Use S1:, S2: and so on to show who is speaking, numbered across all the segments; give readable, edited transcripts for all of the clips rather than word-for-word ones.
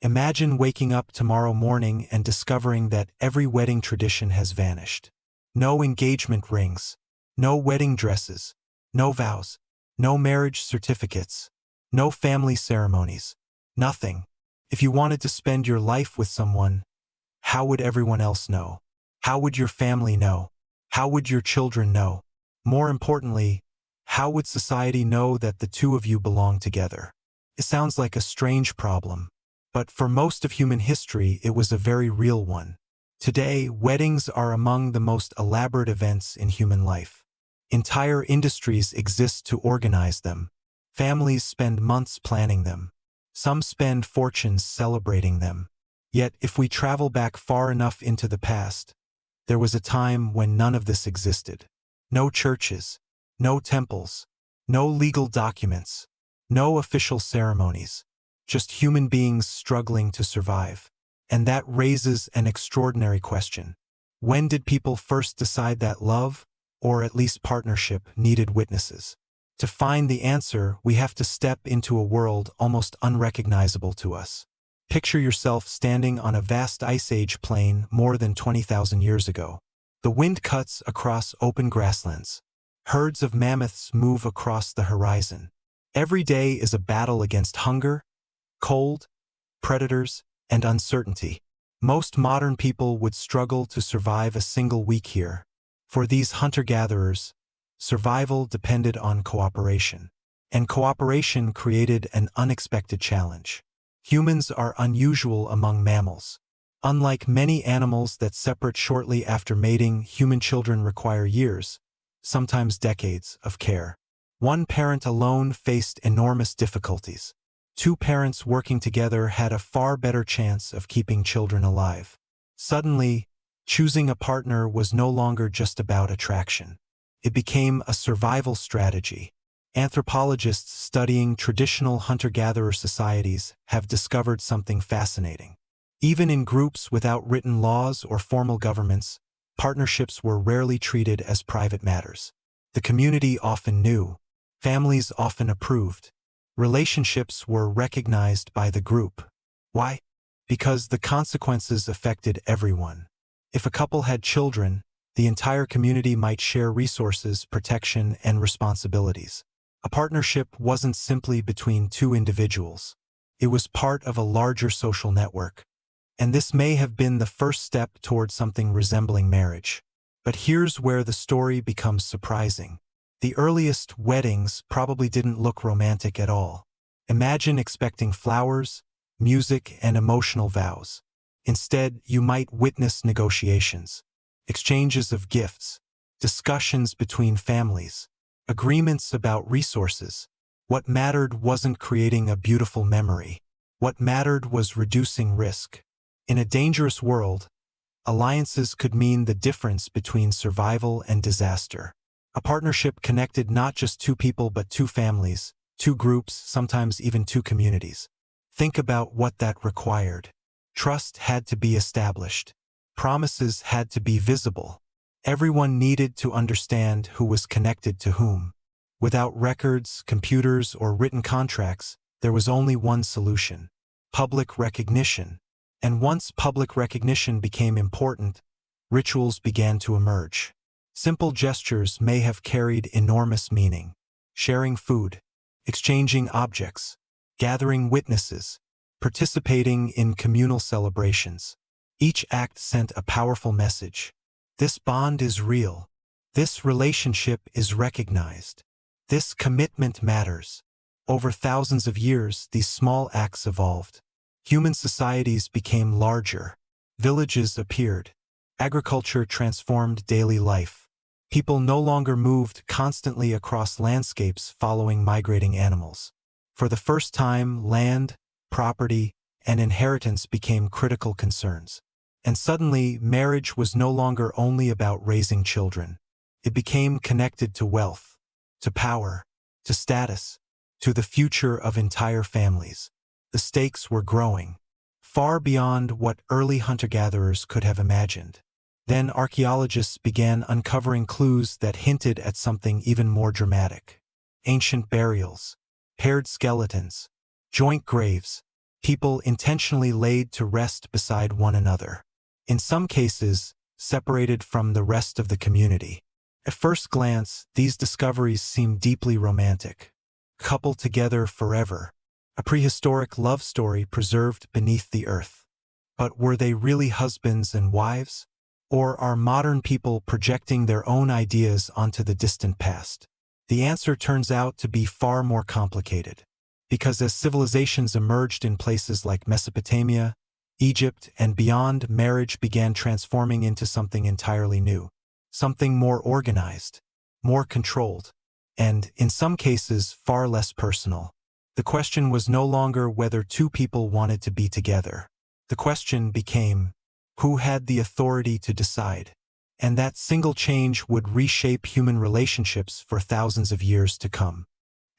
S1: Imagine waking up tomorrow morning and discovering that every wedding tradition has vanished. No engagement rings, no wedding dresses, no vows, no marriage certificates, no family ceremonies, nothing. If you wanted to spend your life with someone, how would everyone else know? How would your family know? How would your children know? More importantly, how would society know that the two of you belong together? It sounds like a strange problem, but for most of human history it was a very real one. Today, weddings are among the most elaborate events in human life. Entire industries exist to organize them. Families spend months planning them. Some spend fortunes celebrating them. Yet, if we travel back far enough into the past, there was a time when none of this existed. No churches, no temples, no legal documents, no official ceremonies, just human beings struggling to survive. And that raises an extraordinary question. When did people first decide that love, or at least partnership, needed witnesses? To find the answer, we have to step into a world almost unrecognizable to us. Picture yourself standing on a vast Ice Age plain more than 20,000 years ago. The wind cuts across open grasslands. Herds of mammoths move across the horizon. Every day is a battle against hunger, cold, predators, and uncertainty. Most modern people would struggle to survive a single week here. For these hunter-gatherers, survival depended on cooperation. And cooperation created an unexpected challenge. Humans are unusual among mammals. Unlike many animals that separate shortly after mating, human children require years, sometimes decades, of care. One parent alone faced enormous difficulties. Two parents working together had a far better chance of keeping children alive. Suddenly, choosing a partner was no longer just about attraction. It became a survival strategy. Anthropologists studying traditional hunter-gatherer societies have discovered something fascinating. Even in groups without written laws or formal governments, partnerships were rarely treated as private matters. The community often knew, families often approved. Relationships were recognized by the group. Why? Because the consequences affected everyone. If a couple had children, the entire community might share resources, protection, and responsibilities. A partnership wasn't simply between two individuals. It was part of a larger social network. And this may have been the first step toward something resembling marriage. But here's where the story becomes surprising. The earliest weddings probably didn't look romantic at all. Imagine expecting flowers, music, and emotional vows. Instead, you might witness negotiations, exchanges of gifts, discussions between families, agreements about resources. What mattered wasn't creating a beautiful memory. What mattered was reducing risk. In a dangerous world, alliances could mean the difference between survival and disaster. A partnership connected not just two people but two families, two groups, sometimes even two communities. Think about what that required. Trust had to be established. Promises had to be visible. Everyone needed to understand who was connected to whom. Without records, computers, or written contracts, there was only one solution: public recognition. And once public recognition became important, rituals began to emerge. Simple gestures may have carried enormous meaning. Sharing food, exchanging objects, gathering witnesses, participating in communal celebrations. Each act sent a powerful message. This bond is real. This relationship is recognized. This commitment matters. Over thousands of years, these small acts evolved. Human societies became larger. Villages appeared. Agriculture transformed daily life. People no longer moved constantly across landscapes following migrating animals. For the first time, land, property, and inheritance became critical concerns. And suddenly, marriage was no longer only about raising children. It became connected to wealth, to power, to status, to the future of entire families. The stakes were growing, far beyond what early hunter-gatherers could have imagined. Then archaeologists began uncovering clues that hinted at something even more dramatic. Ancient burials, paired skeletons, joint graves. People intentionally laid to rest beside one another. In some cases, separated from the rest of the community. At first glance, these discoveries seem deeply romantic. Coupled together forever. A prehistoric love story preserved beneath the earth. But were they really husbands and wives? Or are modern people projecting their own ideas onto the distant past? The answer turns out to be far more complicated. Because as civilizations emerged in places like Mesopotamia, Egypt, and beyond, marriage began transforming into something entirely new. Something more organized, more controlled, and, in some cases, far less personal. The question was no longer whether two people wanted to be together. The question became, who had the authority to decide? And that single change would reshape human relationships for thousands of years to come.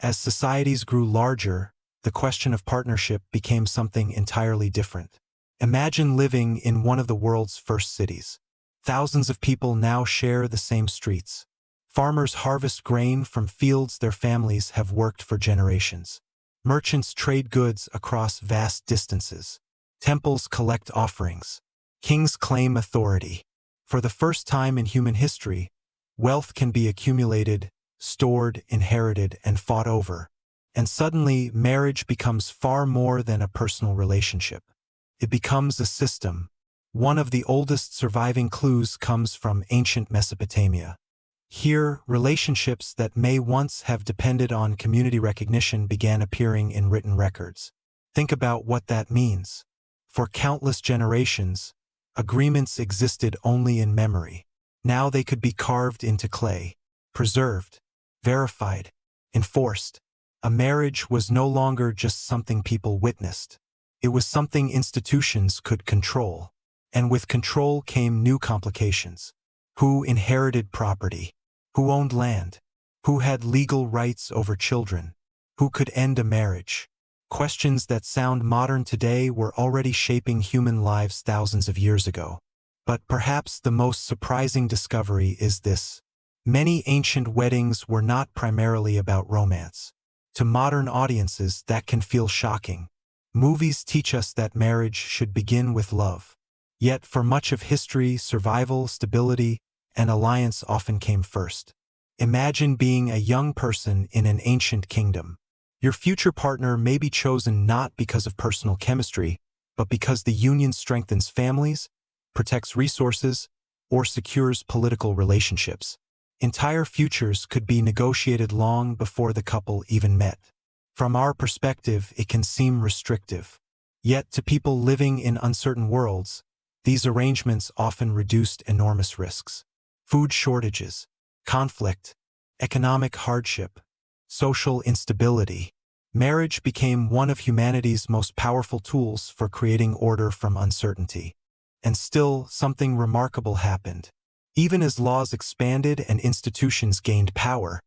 S1: As societies grew larger, the question of partnership became something entirely different. Imagine living in one of the world's first cities. Thousands of people now share the same streets. Farmers harvest grain from fields their families have worked for generations. Merchants trade goods across vast distances. Temples collect offerings. Kings claim authority. For the first time in human history, wealth can be accumulated, stored, inherited, and fought over. And suddenly, marriage becomes far more than a personal relationship. It becomes a system. One of the oldest surviving clues comes from ancient Mesopotamia. Here, relationships that may once have depended on community recognition began appearing in written records. Think about what that means. For countless generations, agreements existed only in memory. Now they could be carved into clay, preserved, verified, enforced. A marriage was no longer just something people witnessed. It was something institutions could control. And with control came new complications. Who inherited property? Who owned land? Who had legal rights over children? Who could end a marriage? Questions that sound modern today were already shaping human lives thousands of years ago. But perhaps the most surprising discovery is this. Many ancient weddings were not primarily about romance. To modern audiences, that can feel shocking. Movies teach us that marriage should begin with love. Yet for much of history, survival, stability, and alliance often came first. Imagine being a young person in an ancient kingdom. Your future partner may be chosen not because of personal chemistry, but because the union strengthens families, protects resources, or secures political relationships. Entire futures could be negotiated long before the couple even met. From our perspective, it can seem restrictive. Yet to people living in uncertain worlds, these arrangements often reduced enormous risks. Food shortages, conflict, economic hardship, social instability. Marriage became one of humanity's most powerful tools for creating order from uncertainty. And still, something remarkable happened. Even as laws expanded and institutions gained power,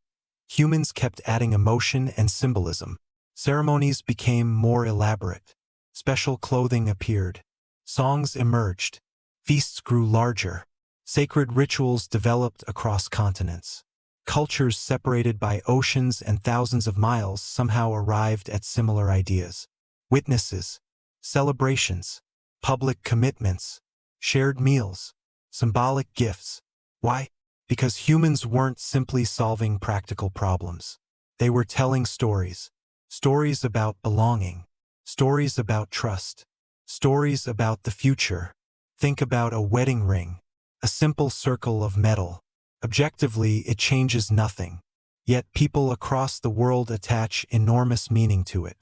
S1: humans kept adding emotion and symbolism. Ceremonies became more elaborate. Special clothing appeared. Songs emerged. Feasts grew larger. Sacred rituals developed across continents. Cultures separated by oceans and thousands of miles somehow arrived at similar ideas. Witnesses, celebrations, public commitments, shared meals, symbolic gifts. Why? Because humans weren't simply solving practical problems. They were telling stories. Stories about belonging. Stories about trust. Stories about the future. Think about a wedding ring. A simple circle of metal. Objectively, it changes nothing. Yet people across the world attach enormous meaning to it.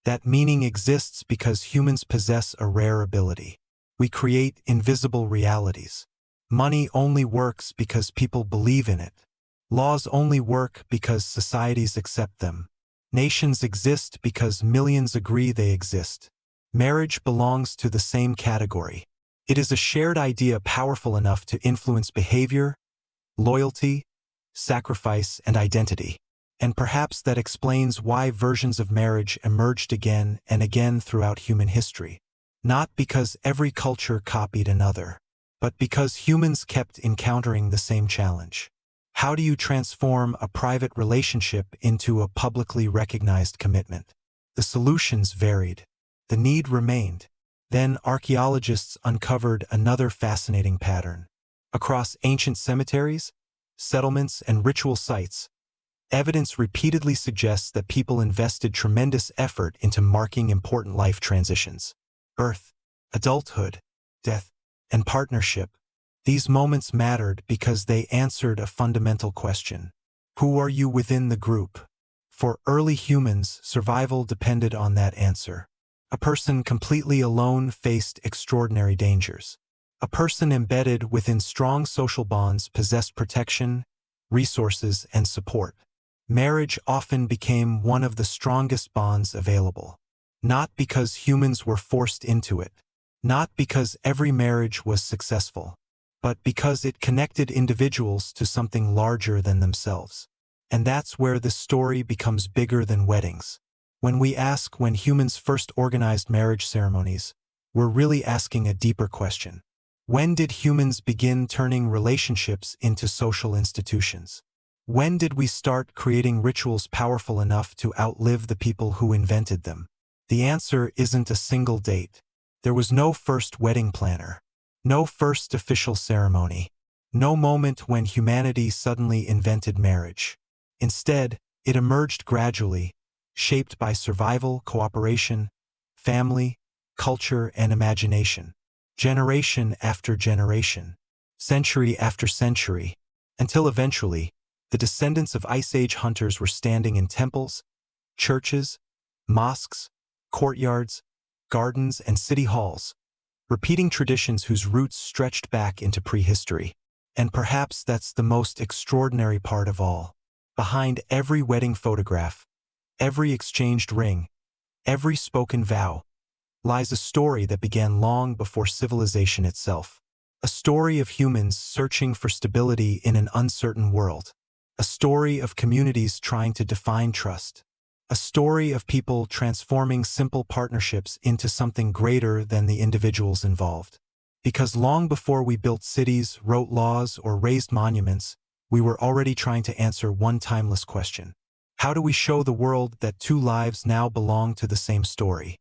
S1: That meaning exists because humans possess a rare ability. We create invisible realities. Money only works because people believe in it. Laws only work because societies accept them. Nations exist because millions agree they exist. Marriage belongs to the same category. It is a shared idea powerful enough to influence behavior, loyalty, sacrifice, and identity. And perhaps that explains why versions of marriage emerged again and again throughout human history. Not because every culture copied another, but because humans kept encountering the same challenge. How do you transform a private relationship into a publicly recognized commitment? The solutions varied. The need remained. Then archaeologists uncovered another fascinating pattern. Across ancient cemeteries, settlements, and ritual sites, evidence repeatedly suggests that people invested tremendous effort into marking important life transitions. Birth, adulthood, death, and partnership. These moments mattered because they answered a fundamental question. Who are you within the group? For early humans, survival depended on that answer. A person completely alone faced extraordinary dangers. A person embedded within strong social bonds possessed protection, resources, and support. Marriage often became one of the strongest bonds available. Not because humans were forced into it, not because every marriage was successful, but because it connected individuals to something larger than themselves. And that's where the story becomes bigger than weddings. When we ask when humans first organized marriage ceremonies, we're really asking a deeper question. When did humans begin turning relationships into social institutions? When did we start creating rituals powerful enough to outlive the people who invented them? The answer isn't a single date. There was no first wedding planner, no first official ceremony, no moment when humanity suddenly invented marriage. Instead, it emerged gradually, shaped by survival, cooperation, family, culture, and imagination. Generation after generation, century after century, until eventually, the descendants of Ice Age hunters were standing in temples, churches, mosques, courtyards, gardens, and city halls, repeating traditions whose roots stretched back into prehistory. And perhaps that's the most extraordinary part of all. Behind every wedding photograph, every exchanged ring, every spoken vow, lies a story that began long before civilization itself. A story of humans searching for stability in an uncertain world. A story of communities trying to define trust. A story of people transforming simple partnerships into something greater than the individuals involved. Because long before we built cities, wrote laws, or raised monuments, we were already trying to answer one timeless question. How do we show the world that two lives now belong to the same story?